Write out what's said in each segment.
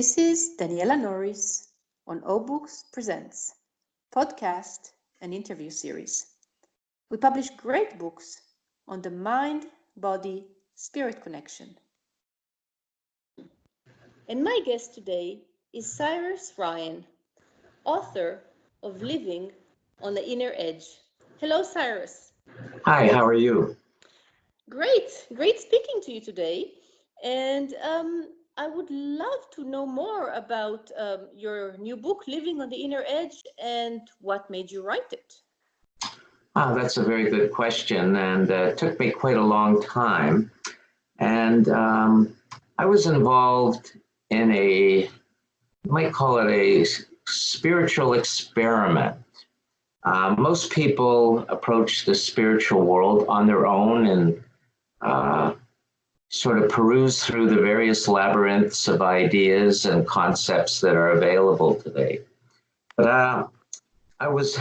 This is Daniela Norris on O-Books Presents, podcast and interview series. We publish great books on the mind-body-spirit connection. And my guest today is Cyrus Ryan, author of Living on the Inner Edge. Hello, Cyrus. Hi, how are you? Great speaking to you today. And I would love to know more about your new book, Living on the Inner Edge, and what made you write it. That's a very good question, and it took me quite a long time. And I was involved in you might call it a spiritual experiment. Most people approach the spiritual world on their own and sort of peruse through the various labyrinths of ideas and concepts that are available today. But I was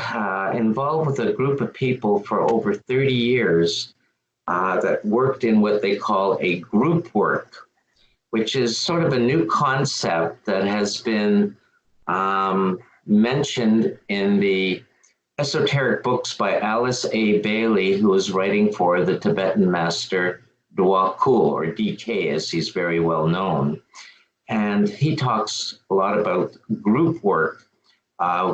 involved with a group of people for over 30 years that worked in what they call a group work, which is sort of a new concept that has been mentioned in the esoteric books by Alice A. Bailey, who was writing for the Tibetan Master D.K, or D.K, as he's very well known. And he talks a lot about group work,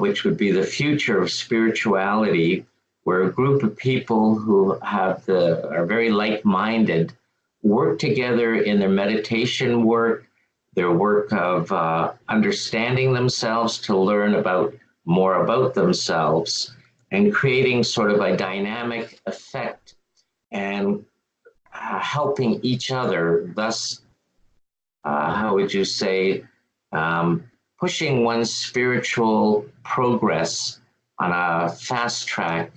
which would be the future of spirituality, where a group of people who are very like-minded work together in their meditation work, their work of understanding themselves to learn more about themselves, and creating sort of a dynamic effect and helping each other, thus, how would you say, pushing one's spiritual progress on a fast track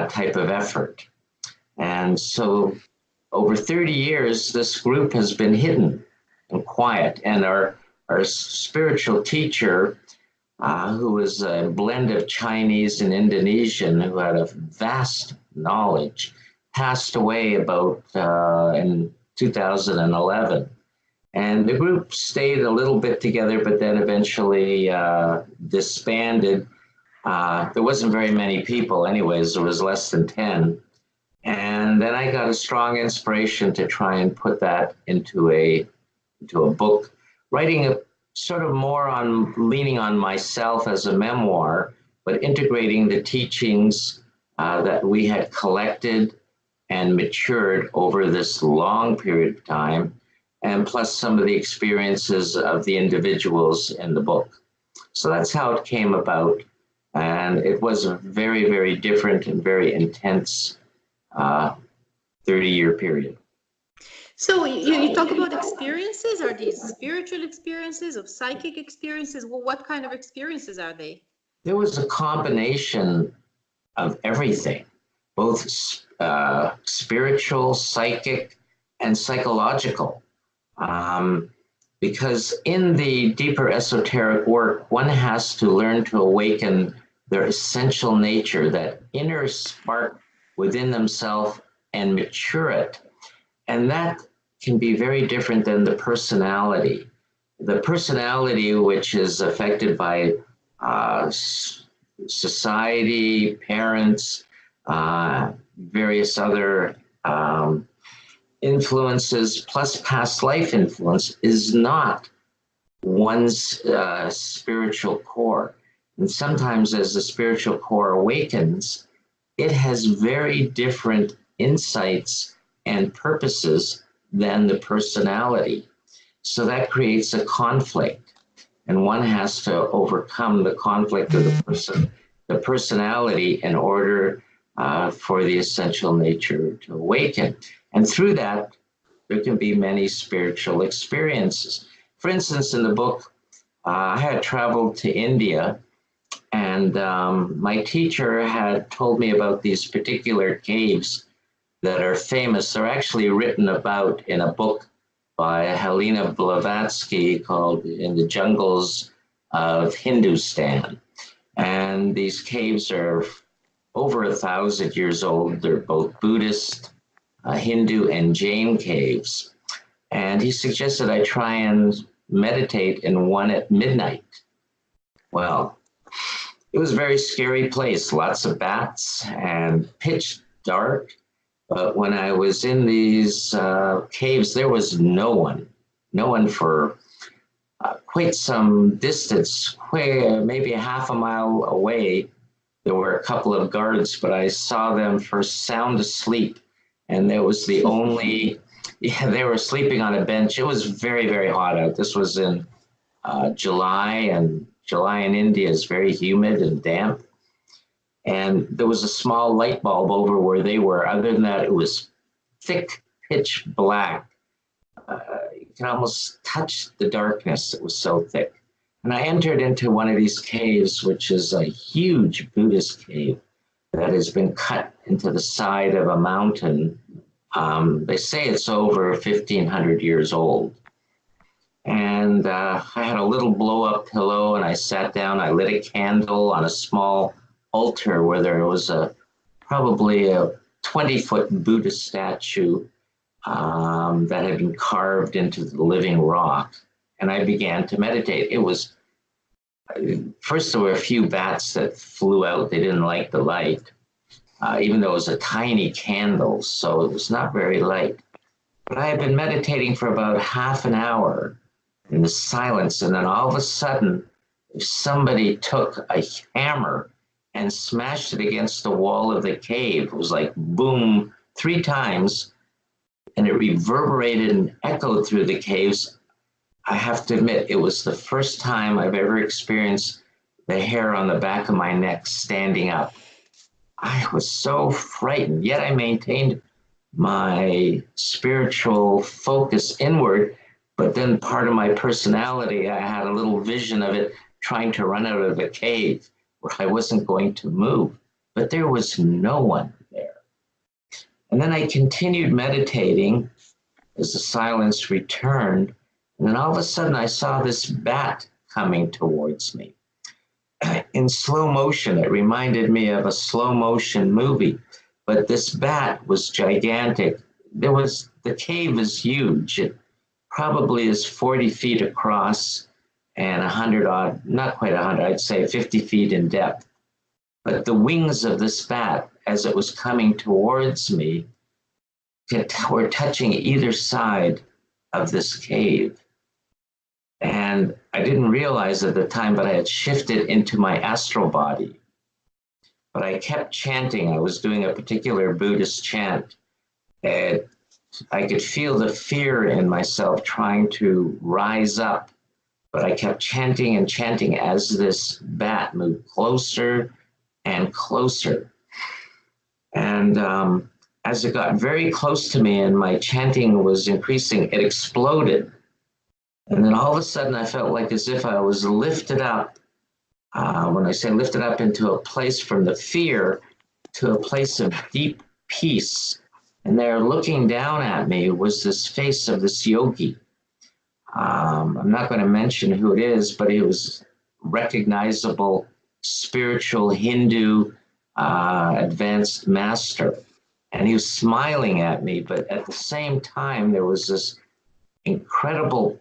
type of effort. And so over 30 years, this group has been hidden and quiet. And our spiritual teacher, who was a blend of Chinese and Indonesian, who had a vast knowledge, passed away about in 2011. And the group stayed a little bit together, but then eventually disbanded. There wasn't very many people anyways, there was less than 10. And then I got a strong inspiration to try and put that into a book, writing a sort of more on leaning on myself as a memoir, but integrating the teachings that we had collected and matured over this long period of time, and plus some of the experiences of the individuals in the book. So that's how it came about. And it was a very, very different and very intense 30-year period. So you talk about experiences. Are these spiritual experiences, of psychic experiences? Well, what kind of experiences are they? There was a combination of everything, both spiritual, psychic, and psychological. Because in the deeper esoteric work, one has to learn to awaken their essential nature, that inner spark within themselves, and mature it. And that can be very different than the personality. The personality, which is affected by society, parents, various other influences, plus past life influence, is not one's spiritual core. And sometimes as the spiritual core awakens, it has very different insights and purposes than the personality. So that creates a conflict, and one has to overcome the conflict of the personality in order for the essential nature to awaken. And through that, there can be many spiritual experiences. For instance, in the book, I had traveled to India, and my teacher had told me about these particular caves that are famous. They're actually written about in a book by Helena Blavatsky called In the Jungles of Hindustan. And these caves are over 1,000 years old. They're both Buddhist, Hindu, and Jain caves. And he suggested I try and meditate in one at midnight. Well, it was a very scary place, lots of bats and pitch dark. But when I was in these caves, there was no one for quite some distance, maybe a half a mile away. There were a couple of guards, but I saw them first sound asleep. And there was the only, they were sleeping on a bench. It was very, very hot out. This was in July, and July in India is very humid and damp. And there was a small light bulb over where they were. Other than that, it was thick, pitch black. You can almost touch the darkness. It was so thick. And I entered into one of these caves, which is a huge Buddhist cave that has been cut into the side of a mountain. They say it's over 1,500 years old. And I had a little blow-up pillow, and I sat down. I lit a candle on a small altar where there was probably a 20-foot Buddha statue that had been carved into the living rock. And I began to meditate. It was, first there were a few bats that flew out. They didn't like the light, even though it was a tiny candle, so it was not very light. But I had been meditating for about half an hour in the silence, and then all of a sudden, somebody took a hammer and smashed it against the wall of the cave. It was like boom, 3 times, and it reverberated and echoed through the caves. I have to admit, it was the first time I've ever experienced the hair on the back of my neck standing up. I was so frightened, yet I maintained my spiritual focus inward, but then part of my personality, I had a little vision of it trying to run out of the cave where I wasn't going to move, but there was no one there. And then I continued meditating as the silence returned. And then all of a sudden I saw this bat coming towards me. In slow motion, it reminded me of a slow motion movie, but this bat was gigantic. The cave is huge. It probably is 40 feet across and 100 odd, not quite 100, I'd say 50 feet in depth. But the wings of this bat, as it was coming towards me, were touching either side of this cave. And I didn't realize at the time, but I had shifted into my astral body. But I kept chanting. I was doing a particular Buddhist chant. And I could feel the fear in myself trying to rise up. But I kept chanting and chanting as this bat moved closer and closer. And as it got very close to me and my chanting was increasing, it exploded. And then all of a sudden I felt like as if I was lifted up. When I say lifted up into a place from the fear to a place of deep peace. And there looking down at me was this face of this yogi. I'm not going to mention who it is, but he was recognizable spiritual Hindu advanced master. And he was smiling at me, but at the same time, there was this incredible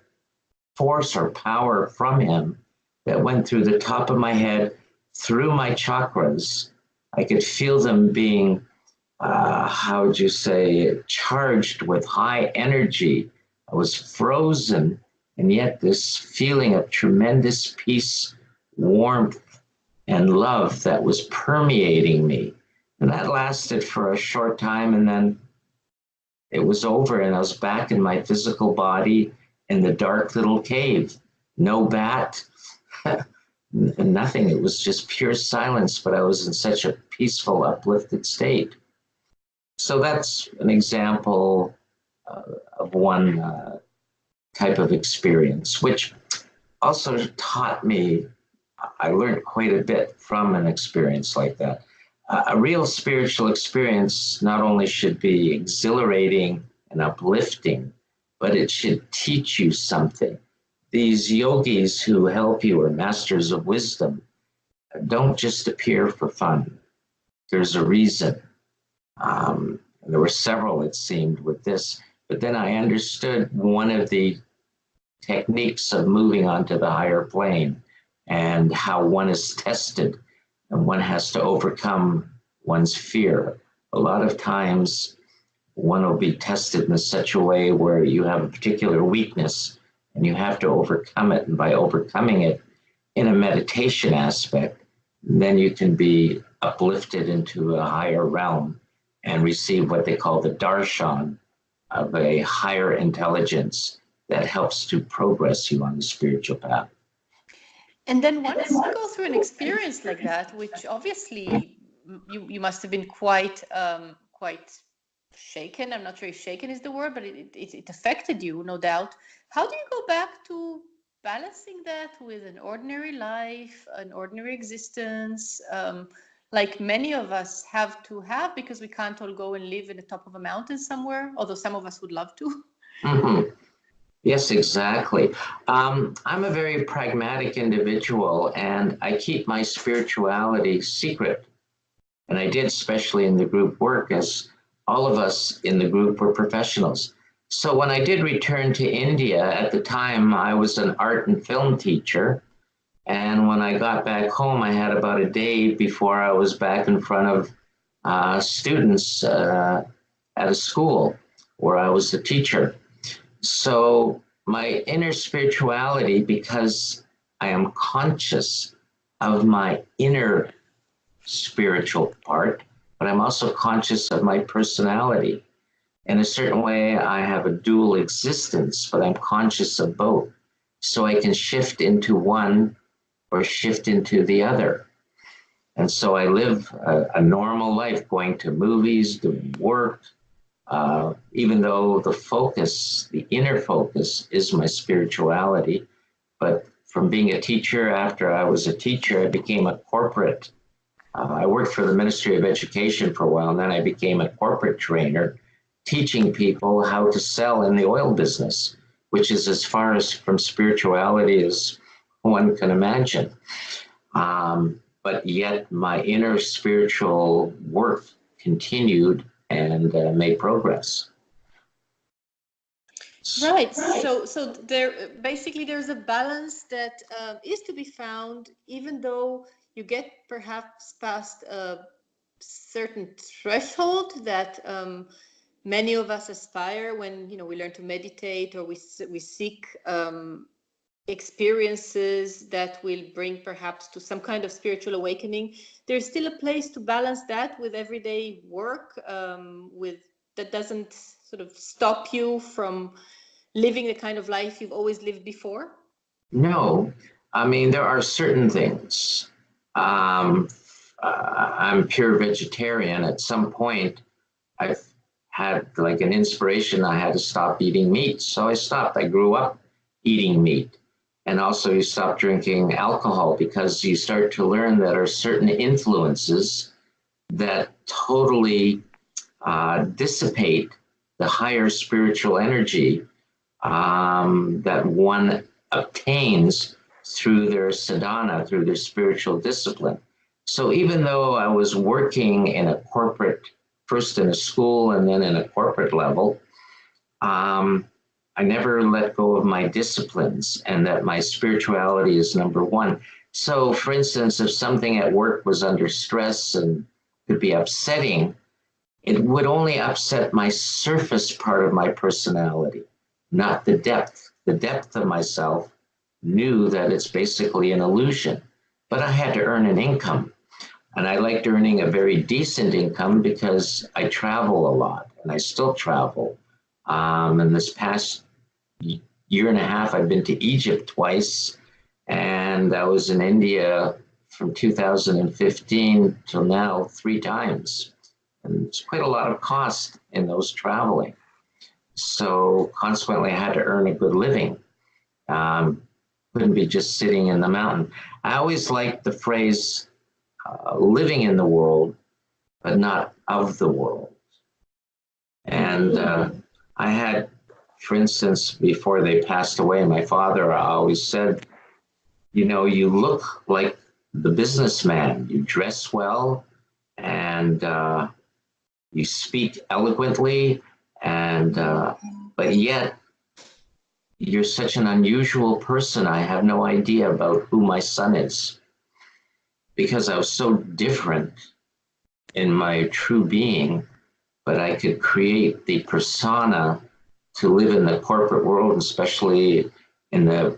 force or power from him that went through the top of my head, through my chakras. I could feel them being, how would you say, charged with high energy. I was frozen, and yet this feeling of tremendous peace, warmth, and love that was permeating me. And that lasted for a short time, and then it was over, and I was back in my physical body in the dark little cave. No bat, nothing. It was just pure silence, but I was in such a peaceful, uplifted state. So that's an example of one type of experience, which also taught me, I learned quite a bit from an experience like that. A real spiritual experience not only should be exhilarating and uplifting, but it should teach you something. These yogis who help you, or masters of wisdom, don't just appear for fun. There's a reason. There were several, it seemed, with this. But then I understood one of the techniques of moving onto the higher plane and how one is tested and one has to overcome one's fear. A lot of times one will be tested in such a way where you have a particular weakness and you have to overcome it. And by overcoming it in a meditation aspect, then you can be uplifted into a higher realm and receive what they call the darshan of a higher intelligence that helps to progress you on the spiritual path. And then once you go through an experience like that, which obviously you must have been quite shaken. I'm not sure if shaken is the word, but it affected you, no doubt. How do you go back to balancing that with an ordinary life, an ordinary existence, like many of us have to have, because we can't all go and live in the top of a mountain somewhere, although some of us would love to. Mm-hmm. Yes, exactly. I'm a very pragmatic individual, and I keep my spirituality secret. And I did, especially in the group work, as all of us in the group were professionals. So when I did return to India, at the time, I was an art and film teacher. And when I got back home, I had about a day before I was back in front of students at a school where I was the teacher. So my inner spirituality, because I am conscious of my inner spiritual part, but I'm also conscious of my personality. In a certain way, I have a dual existence, but I'm conscious of both. So I can shift into one or shift into the other. And so I live a normal life, going to movies, doing work, even though the focus, the inner focus, is my spirituality. But from being a teacher, after I was a teacher, I became a corporate. I worked for the Ministry of Education for a while, and then I became a corporate trainer, teaching people how to sell in the oil business, which is as far as from spirituality as one can imagine. But yet my inner spiritual work continued and made progress. Right. So there basically there's a balance that is to be found, even though you get perhaps past a certain threshold that many of us aspire when we learn to meditate, or we seek experiences that will bring perhaps to some kind of spiritual awakening. There's still a place to balance that with everyday work, that doesn't sort of stop you from living the kind of life you've always lived before? No, I mean, there are certain things. I'm pure vegetarian. At some point, I've had like an inspiration. I had to stop eating meat. So I stopped. I grew up eating meat. And also you stop drinking alcohol, because you start to learn that there are certain influences that totally dissipate the higher spiritual energy that one obtains through their sadhana, through their spiritual discipline. So even though I was working in a corporate, first in a school and then in a corporate level, I never let go of my disciplines, and that my spirituality is number one. So for instance, if something at work was under stress and could be upsetting, it would only upset my surface part of my personality, not the depth. The depth of myself knew that it's basically an illusion, but I had to earn an income. And I liked earning a very decent income because I travel a lot, and I still travel. In this past year and a half, I've been to Egypt twice, and I was in India from 2015 till now 3 times. And it's quite a lot of cost in those traveling. So consequently, I had to earn a good living. Couldn't be just sitting in the mountain. I always liked the phrase, living in the world, but not of the world. And I had, for instance, before they passed away, my father always said, you look like the businessman. You dress well, and you speak eloquently, and but yet you're such an unusual person. I have no idea about who my son is, because I was so different in my true being, but I could create the persona to live in the corporate world, especially in the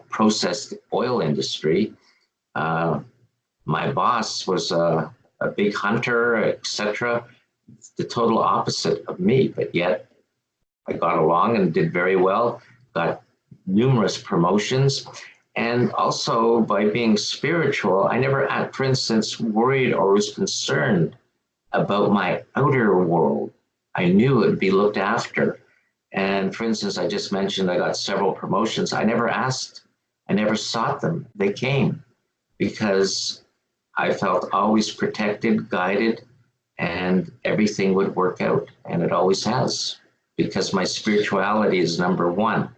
processed oil industry. My boss was a big hunter, etc. The total opposite of me, but yet I got along and did very well, got numerous promotions. And also by being spiritual, I never, for instance, worried or was concerned about my outer world. I knew it would be looked after. And for instance, I just mentioned I got several promotions. I never asked, I never sought them. They came because I felt always protected, guided, and everything would work out. And it always has, because my spirituality is number one.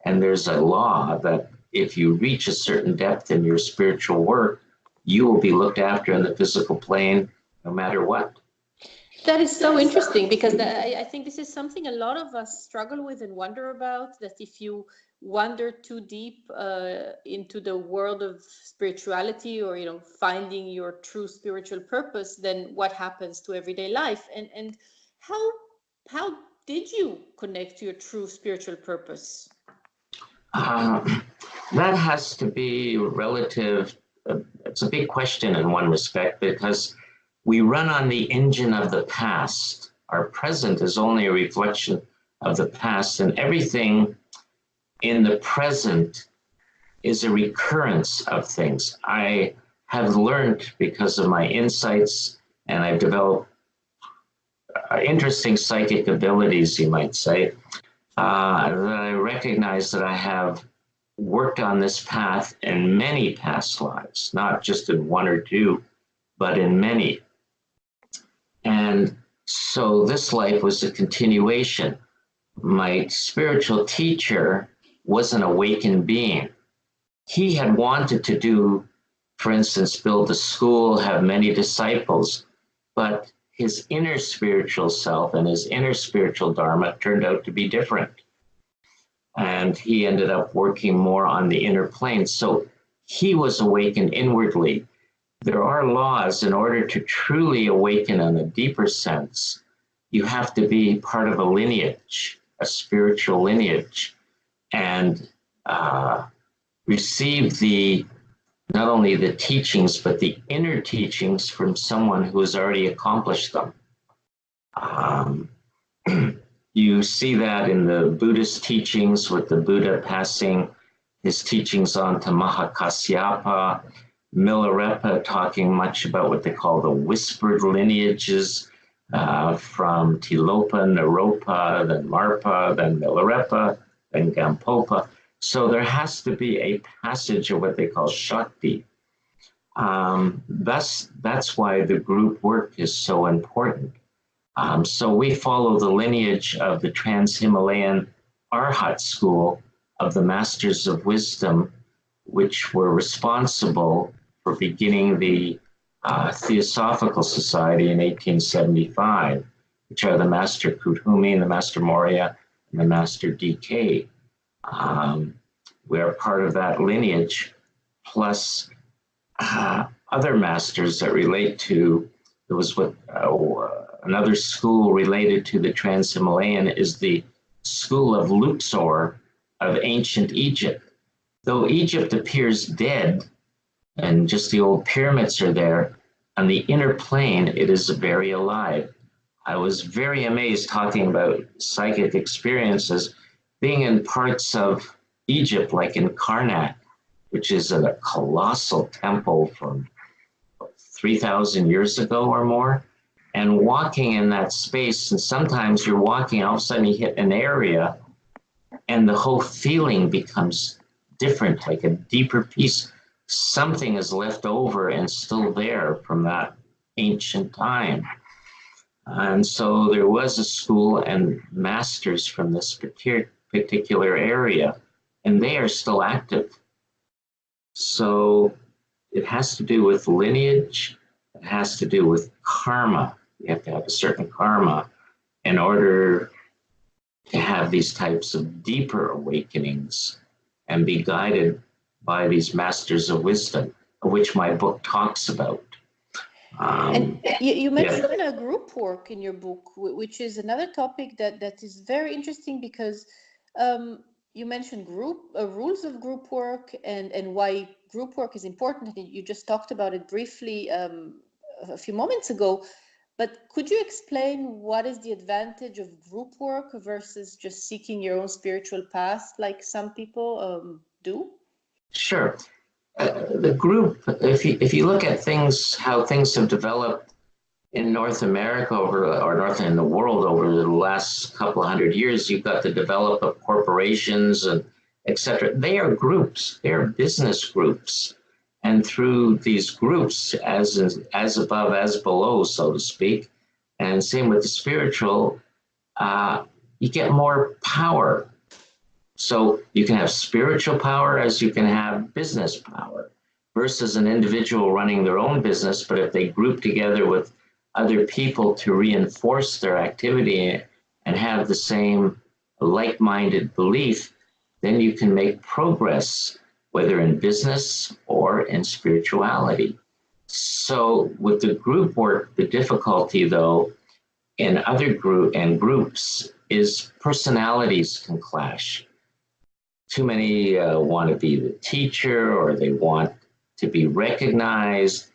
And there's a law that if you reach a certain depth in your spiritual work, you will be looked after in the physical plane no matter what. That is so interesting, because I think this is something a lot of us struggle with and wonder about, that if you wander too deep into the world of spirituality, or finding your true spiritual purpose, then what happens to everyday life? And how did you connect to your true spiritual purpose? That has to be relative. It's a big question in one respect, because we run on the engine of the past. Our present is only a reflection of the past, and everything in the present is a recurrence of things. I have learned, because of my insights, and I've developed interesting psychic abilities, you might say, that I recognize that I have worked on this path in many past lives, not just in one or two, but in many. And so this life was a continuation. My spiritual teacher was an awakened being. He had wanted to do, for instance, build a school, have many disciples, but his inner spiritual self and his inner spiritual dharma turned out to be different. And he ended up working more on the inner plane. So he was awakened inwardly. There are laws. In order to truly awaken in a deeper sense, you have to be part of a lineage, a spiritual lineage, and receive not only the teachings, but the inner teachings from someone who has already accomplished them. You see that in the Buddhist teachings, with the Buddha passing his teachings on to Mahakasyapa, Milarepa talking much about what they call the whispered lineages, from Tilopa, Naropa, then Marpa, then Milarepa, then Gampopa. So there has to be a passage of what they call Shakti. That's why the group work is so important. So we follow the lineage of the Trans-Himalayan Arhat school of the Masters of Wisdom, which were responsible for beginning the Theosophical Society in 1875, which are the Master Kuthumi, the Master Morya, and the Master D.K. We are part of that lineage, plus other masters that relate to, there was what another school related to the Trans-Himalayan is the school of Luxor of ancient Egypt. Though Egypt appears dead and just the old pyramids are there, on the inner plane, it is very alive. I was very amazed, talking about psychic experiences, being in parts of Egypt, like in Karnak, which is a colossal temple from 3,000 years ago or more, and walking in that space. And sometimes you're walking, all of a sudden you hit an area, and the whole feeling becomes different, like a deeper piece. Something is left over and still there from that ancient time. And so there was a school and masters from this particular area, and they are still active. So it has to do with lineage, it has to do with karma. You have to have a certain karma in order to have these types of deeper awakenings and be guided by these masters of wisdom, which my book talks about. And you mentioned group work in your book, which is another topic that is very interesting because you mentioned rules of group work and why group work is important. And you just talked about it briefly a few moments ago. But could you explain what is the advantage of group work versus just seeking your own spiritual path like some people do? Sure. The group, if you look at things, how things have developed in North America or in the world over the last couple of hundred years, you've got the develop of corporations and et cetera. They are groups, they are business groups. And through these groups, as above, as below, so to speak, and same with the spiritual, you get more power. So you can have spiritual power as you can have business power versus an individual running their own business. But if they group together with other people to reinforce their activity and have the same like-minded belief, then you can make progress, whether in business or in spirituality. So with the group work, the difficulty though, in other groups is personalities can clash. Too many want to be the teacher or they want to be recognized.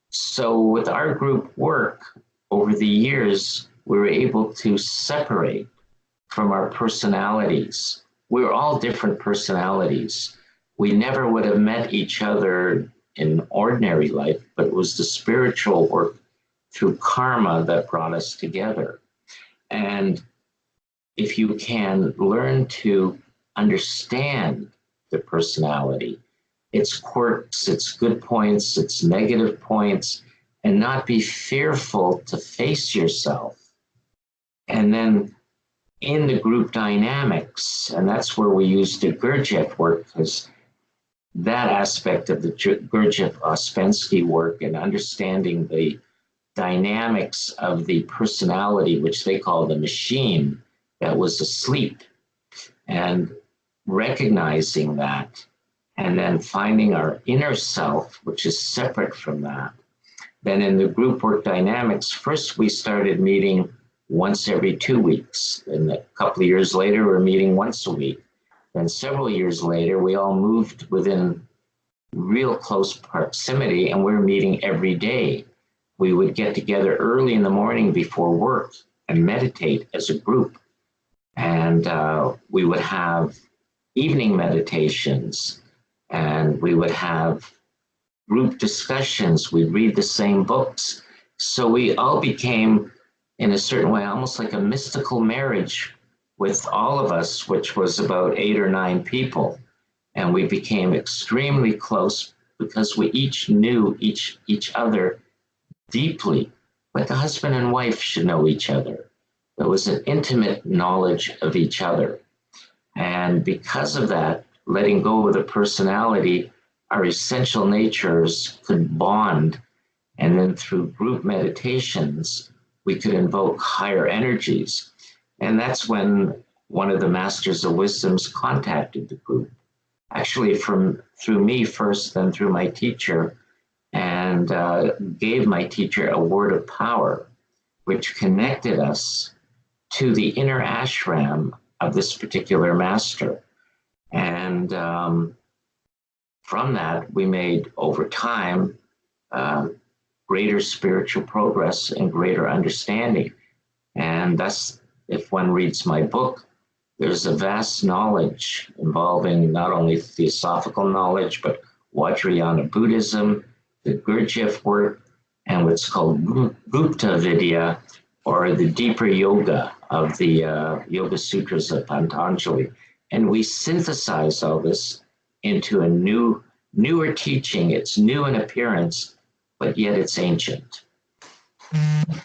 So with our group work over the years, we were able to separate from our personalities. We were all different personalities. We never would have met each other in ordinary life, but it was the spiritual work through karma that brought us together. And if you can learn to understand the personality, its quirks, its good points, its negative points, and not be fearful to face yourself. And then in the group dynamics, and that's where we use the Gurdjieff work, because that aspect of the Gurdjieff Ouspensky work and understanding the dynamics of the personality, which they call the machine, that was asleep, and recognizing that, and then finding our inner self, which is separate from that. Then in the group work dynamics, first we started meeting once every 2 weeks. And a couple of years later, we're meeting once a week. Then several years later, we all moved within real close proximity and we're meeting every day. We would get together early in the morning before work and meditate as a group. And we would have evening meditations and we would have group discussions. We'd read the same books. So we all became, in a certain way, almost like a mystical marriage with all of us, which was about 8 or 9 people. And we became extremely close because we each knew each other deeply. But the husband and wife should know each other. There was an intimate knowledge of each other. And because of that, letting go of the personality, our essential natures could bond. And then through group meditations, we could invoke higher energies. And that's when one of the masters of wisdoms contacted the group. Actually through me first, then through my teacher, and gave my teacher a word of power, which connected us to the inner ashram of this particular master. And from that, we made over time greater spiritual progress and greater understanding. And thus, if one reads my book, there's a vast knowledge involving not only theosophical knowledge, but Vajrayana Buddhism, the Gurdjieff work, and what's called Gupta Vidya, or the deeper yoga of the Yoga Sutras of Patanjali. And we synthesize all this into a newer teaching. It's new in appearance, but yet it's ancient.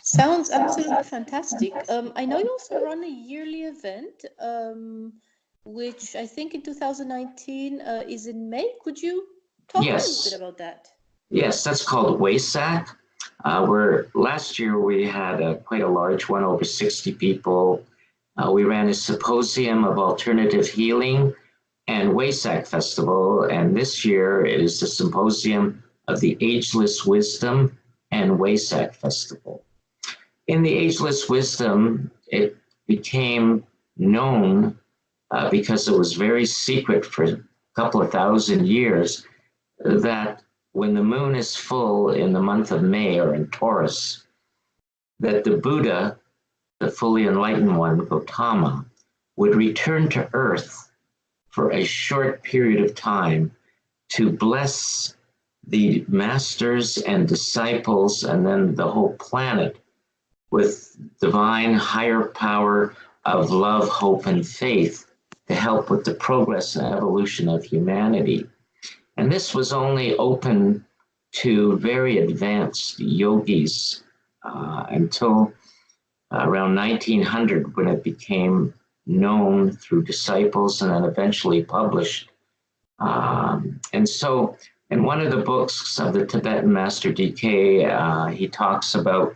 Sounds absolutely fantastic. I know you also run a yearly event, which I think in 2019 is in May. Could you talk a little bit about that? Yes, that's called WASAC. Where last year we had quite a large one, over 60 people, We ran a symposium of alternative healing and Wesak Festival, and this year it is the symposium of the Ageless Wisdom and Wesak Festival. In the Ageless Wisdom, it became known because it was very secret for a couple of thousand years that when the moon is full in the month of May or in Taurus, that the Buddha, the fully enlightened one, Gautama, would return to Earth for a short period of time to bless the masters and disciples and then the whole planet with divine higher power of love, hope, and faith to help with the progress and evolution of humanity. And this was only open to very advanced yogis until around 1900, when it became known through disciples and then eventually published. And so in one of the books of the Tibetan Master D.K, he talks about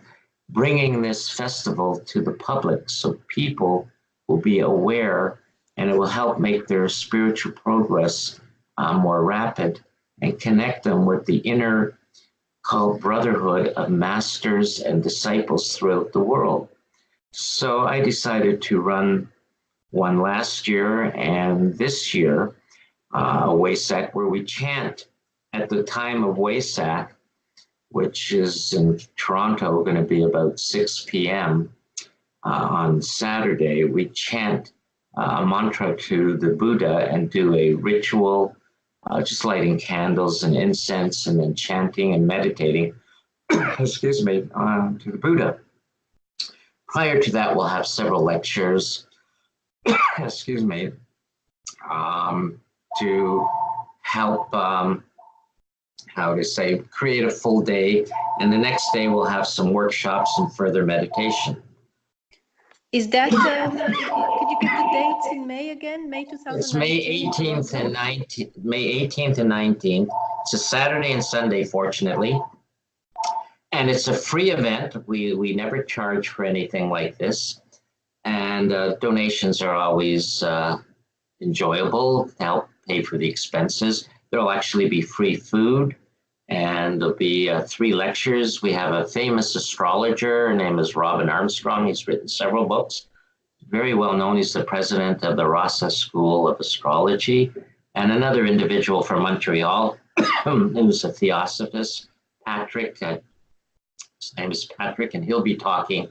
bringing this festival to the public so people will be aware, and it will help make their spiritual progress more rapid and connect them with the inner called brotherhood of masters and disciples throughout the world. So I decided to run one last year and this year, Wesak, where we chant at the time of Wesak, which is in Toronto, going to be about 6 p.m. On Saturday. We chant a mantra to the Buddha and do a ritual, just lighting candles and incense and then chanting and meditating, excuse me, to the Buddha. Prior to that, we'll have several lectures, excuse me, to help, create a full day. And the next day we'll have some workshops and further meditation. Is that, could you give the dates in May again? May 2019? It's May 18th and 19th, May 18th and 19th. It's a Saturday and Sunday, fortunately. And it's a free event. We never charge for anything like this. And donations are always enjoyable to help pay for the expenses. There'll actually be free food, and there'll be 3 lectures. We have a famous astrologer. Her name is Robin Armstrong. He's written several books. Very well known. He's the president of the Rasa School of Astrology. And another individual from Montreal who's a theosophist, Patrick. His name is Patrick, and he'll be talking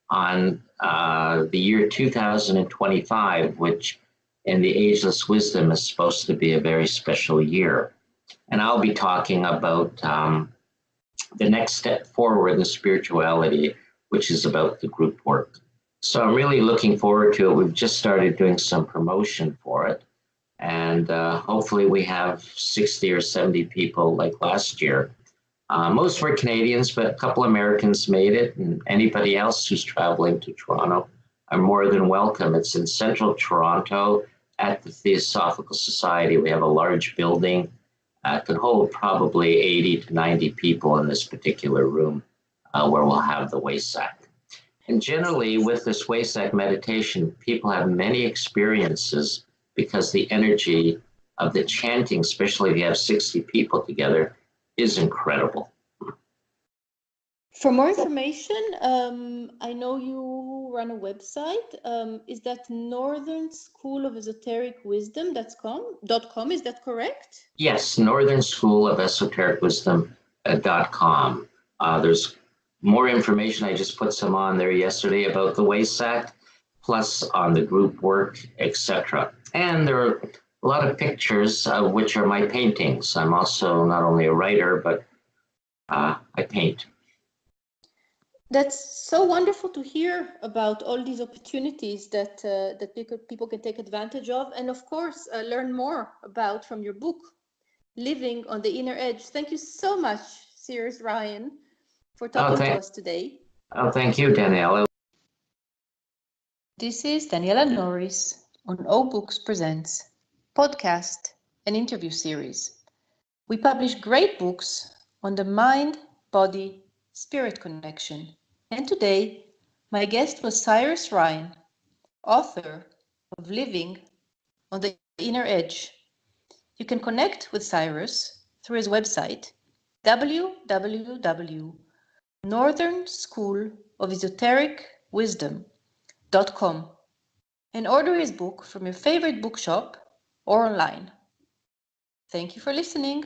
on the year 2025, which in the Ageless Wisdom is supposed to be a very special year. And I'll be talking about the next step forward in spirituality, which is about the group work. So I'm really looking forward to it. We've just started doing some promotion for it. And hopefully we have 60 or 70 people like last year. Most were Canadians, but a couple Americans made it, and anybody else who's traveling to Toronto are more than welcome. It's in central Toronto at the Theosophical Society. We have a large building. Could hold probably 80 to 90 people in this particular room where we'll have the Wesak. And generally with this Wesak meditation, people have many experiences because the energy of the chanting, especially if you have 60 people together, is incredible. For more information, I know you run a website. Is that Northern School of Esoteric Wisdom.com? Is that correct? Yes, Northern School of Esoteric Wisdom.com. There's more information. I just put some on there yesterday about the Wesak, plus on the group work, etc. And there are a lot of pictures, which are my paintings. I'm also not only a writer, but I paint. That's so wonderful to hear about all these opportunities that people can take advantage of, and of course learn more about from your book, Living on the Inner Edge. Thank you so much, Cyrus Ryan, for talking to us today. Oh, thank you, Daniela. This is Daniela Norris on O Books Presents podcast and interview series. We publish great books on the mind, body, spirit connection. And today, my guest was Cyrus Ryan, author of Living on the Inner Edge. You can connect with Cyrus through his website, www.northernschoolofelsotericwisdom.com, and order his book from your favorite bookshop or online. Thank you for listening.